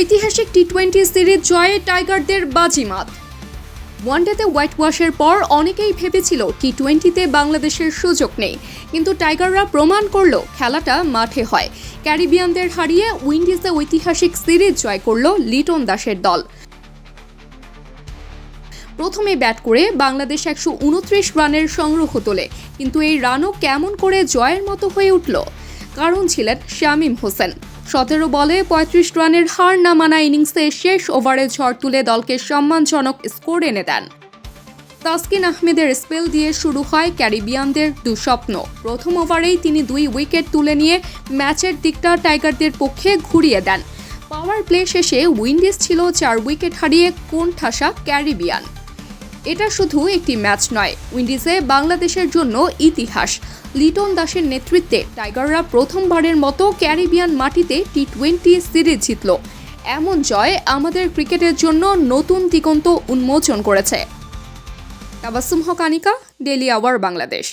ঐতিহাসিক টি-20 সিরিজ জয়ে টাইগারদের বাজিমাত। ওয়ানডেতে হোয়াইট ওয়াশের পর অনেকেই ভেবেছিল টি-20তে বাংলাদেশের সুযোগ নেই, কিন্তু টাইগাররা প্রমাণ করল খেলাটা মাঠে হয়। ক্যারিবিয়ানদের হারিয়ে উইন্ডিজে ঐতিহাসিক সিরিজ জয় করল লিটন দাসের দল। প্রথমে ব্যাট করে বাংলাদেশ 129 রানের সংগ্রহ তোলে, কিন্তু এই রানও কেমন করে জয়ের মতো হয়ে উঠল? কারণ ছিলেন শামীম হোসেন। 17 বলে 35 রানের হার না মানা ইনিংসে শেষ ওভারে ঝড় তুলে দলকে সম্মানজনক স্কোর এনে দেন। তাসকিন আহমেদের স্পেল দিয়ে শুরু হয় ক্যারিবিয়ানদের দুঃস্বপ্ন। প্রথম ওভারেই তিনি 2 উইকেট তুলে নিয়ে ম্যাচের দিকটা টাইগারদের পক্ষে ঘুরিয়ে দেন। পাওয়ার প্লে শেষে উইন্ডিজ ছিল 4 উইকেট হারিয়ে কোণঠাসা ক্যারিবিয়ান। এটা শুধু একটি ম্যাচ নয়, উইন্ডিজে বাংলাদেশের জন্য ইতিহাস। লিটন দাসের নেতৃত্বে টাইগাররা প্রথমবারের মতো ক্যারিবিয়ান মাটিতে টি-20 সিরিজ জিতল। এমন জয় আমাদের ক্রিকেটের জন্য নতুন দিগন্ত উন্মোচন করেছে। তাবাসসুম হক আনিকা, ডেইলি আওয়ার বাংলাদেশ।